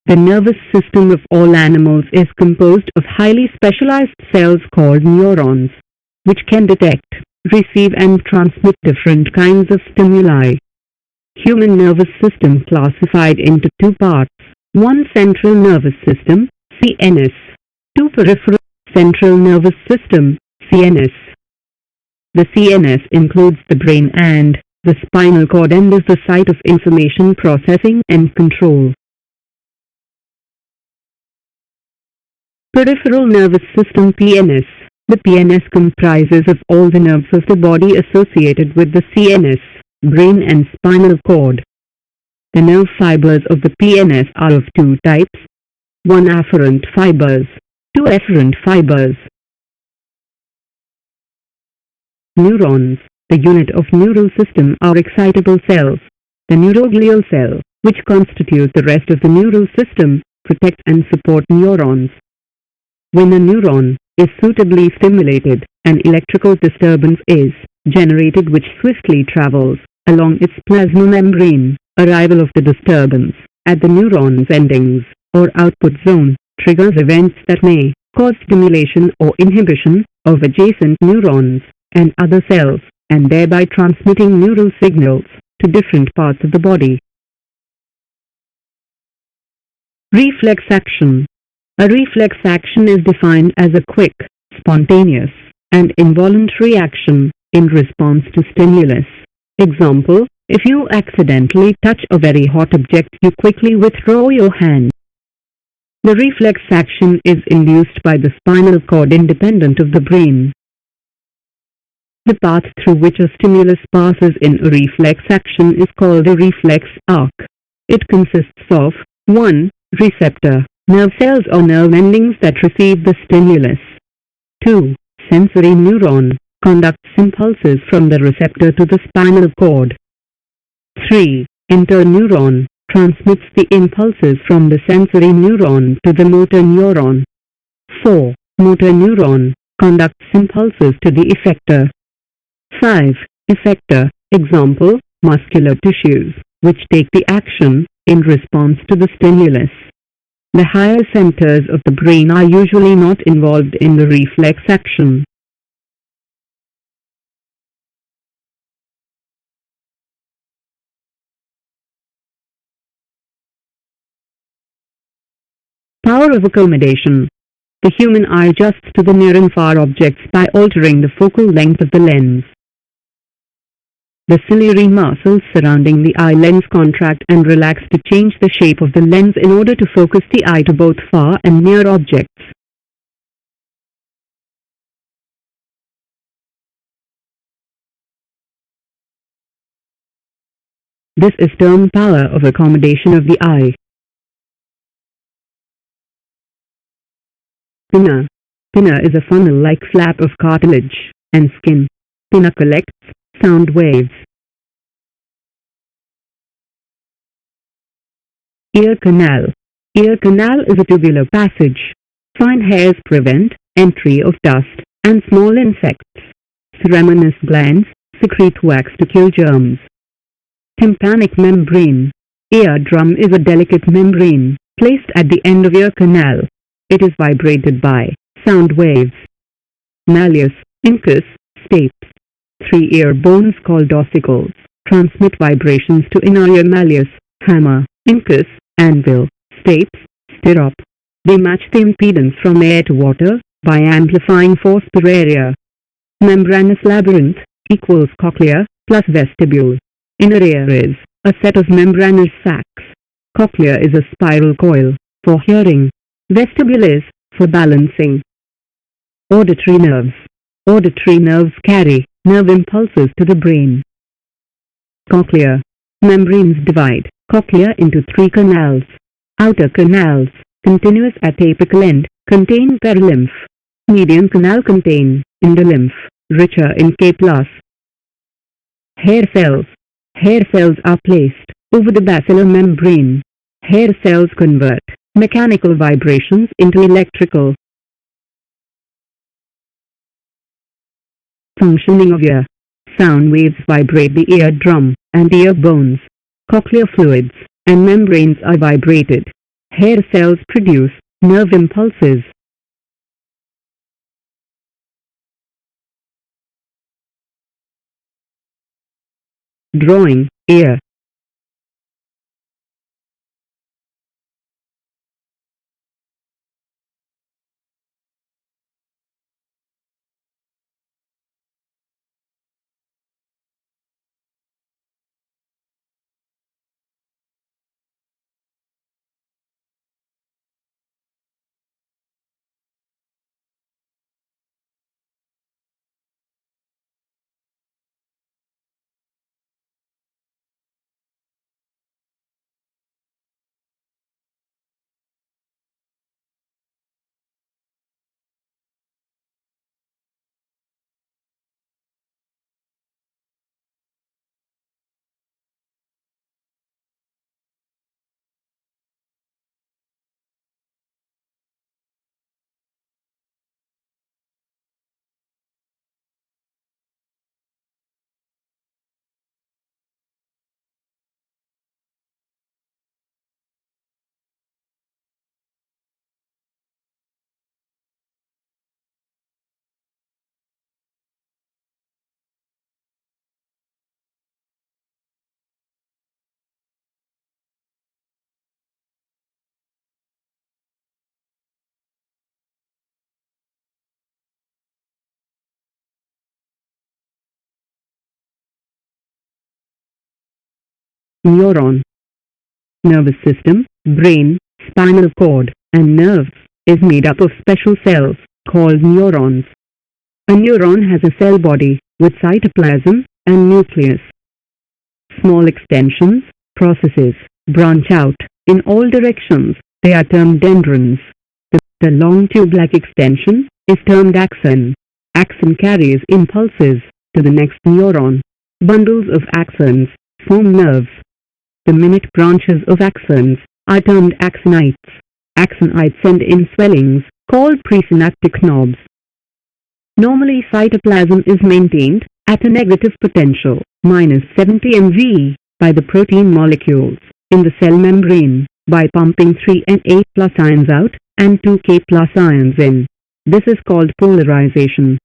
The nervous system of all animals is composed of highly specialized cells called neurons, which can detect, receive and transmit different kinds of stimuli. Human nervous system classified into two parts: 1. Central nervous system, CNS. 2. Peripheral central nervous system, CNS. The CNS includes the brain and the spinal cord and is the site of information processing and control. Peripheral nervous system, PNS. The PNS comprises of all the nerves of the body associated with the CNS, brain and spinal cord. The nerve fibers of the PNS are of two types: 1. Afferent fibers, 2. efferent fibers. Neurons, the unit of neural system, are excitable cells. The neuroglial cell, which constitute the rest of the neural system, protects and support neurons. When a neuron is suitably stimulated, an electrical disturbance is generated which swiftly travels along its plasma membrane. Arrival of the disturbance at the neuron's endings or output zone triggers events that may cause stimulation or inhibition of adjacent neurons and other cells, and thereby transmitting neural signals to different parts of the body. Reflex action. A reflex action is defined as a quick, spontaneous, and involuntary action in response to stimulus. Example: if you accidentally touch a very hot object, you quickly withdraw your hand. The reflex action is induced by the spinal cord independent of the brain. The path through which a stimulus passes in a reflex action is called a reflex arc. It consists of 1. Receptor nerve cells or nerve endings that receive the stimulus. 2. Sensory neuron conducts impulses from the receptor to the spinal cord. 3. Interneuron transmits the impulses from the sensory neuron to the motor neuron. 4. Motor neuron conducts impulses to the effector. 5. Effector, example, muscular tissues, which take the action in response to the stimulus. The higher centers of the brain are usually not involved in the reflex action. Power of accommodation. The human eye adjusts to the near and far objects by altering the focal length of the lens. The ciliary muscles surrounding the eye lens contract and relax to change the shape of the lens in order to focus the eye to both far and near objects. This is termed power of accommodation of the eye. Pinna. Pinna is a funnel-like flap of cartilage and skin. Pinna collects sound waves. Ear canal. Ear canal is a tubular passage. Fine hairs prevent entry of dust and small insects. Ceremonous glands secrete wax to kill germs. Tympanic membrane. Eardrum is a delicate membrane placed at the end of ear canal. It is vibrated by sound waves. Malleus, incus, stapes. 3 ear bones called ossicles transmit vibrations to inner ear. Malleus, hammer, incus, anvil, stapes, stirrup. They match the impedance from air to water by amplifying force per area. Membranous labyrinth equals cochlea plus vestibule. Inner ear is a set of membranous sacs. Cochlea is a spiral coil for hearing. Vestibule is for balancing. Auditory nerves. Auditory nerves carry nerve impulses to the brain. Cochlea. Membranes divide cochlea into 3 canals. Outer canals, continuous at apical end, contain perilymph. Median canal contain endolymph, richer in K+. Hair cells. Hair cells are placed over the basilar membrane. Hair cells convert mechanical vibrations into electrical. Functioning of ear. Sound waves vibrate the eardrum and ear bones. Cochlear fluids and membranes are vibrated. Hair cells produce nerve impulses. Drawing, ear. Neuron. Nervous system, brain, spinal cord, and nerves is made up of special cells called neurons. A neuron has a cell body with cytoplasm and nucleus. Small extensions, processes, branch out in all directions. They are termed dendrons. The long tube-like extension is termed axon. Axon carries impulses to the next neuron. Bundles of axons form nerves. The minute branches of axons are termed axonites. Axonites send in swellings called presynaptic knobs. Normally, cytoplasm is maintained at a negative potential, -70 MV, by the protein molecules in the cell membrane by pumping 3 Na plus ions out and 2 K plus ions in. This is called polarization.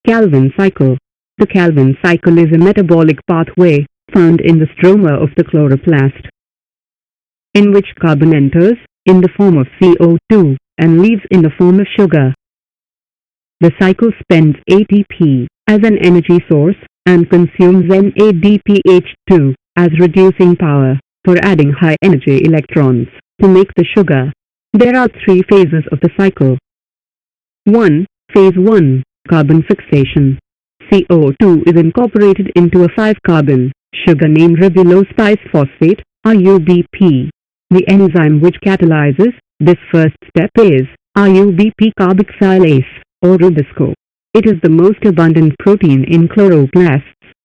Calvin cycle. The Calvin cycle is a metabolic pathway found in the stroma of the chloroplast, in which carbon enters in the form of CO2 and leaves in the form of sugar. The cycle spends ATP as an energy source and consumes NADPH2 as reducing power for adding high-energy electrons to make the sugar. There are 3 phases of the cycle. 1. Phase 1. Carbon fixation. CO2 is incorporated into a 5-carbon sugar named ribulose phosphate, RUBP. The enzyme which catalyzes this first step is RUBP carboxylase, or Rubisco. It is the most abundant protein in chloroplasts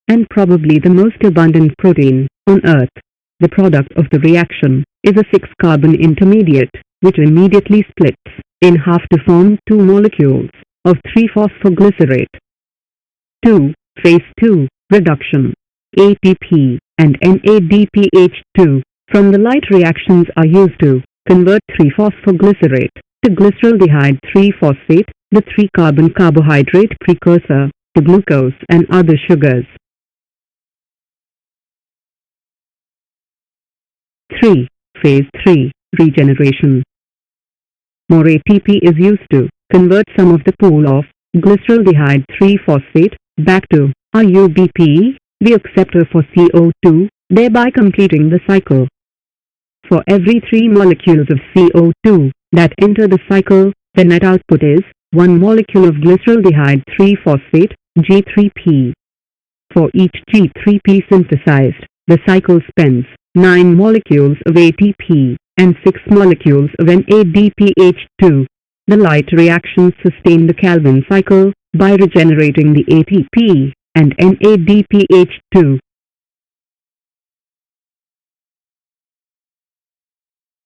and probably the most abundant protein on Earth. The product of the reaction is a 6-carbon intermediate which immediately splits in half to form 2 molecules of 3-phosphoglycerate. 2. Phase 2. Reduction. ATP and NADPH2 from the light reactions are used to convert 3-phosphoglycerate to glyceraldehyde 3-phosphate, the 3-carbon carbohydrate precursor, to glucose and other sugars. 3. Phase 3. Regeneration. More ATP is used to convert some of the pool of glyceraldehyde 3-phosphate back to RUBP, the acceptor for CO2, thereby completing the cycle. For every 3 molecules of CO2 that enter the cycle, the net output is 1 molecule of glyceraldehyde 3-phosphate, G3P. For each G3P synthesized, the cycle spends 9 molecules of ATP. and 6 molecules of NADPH2. The light reactions sustain the Calvin cycle by regenerating the ATP and NADPH2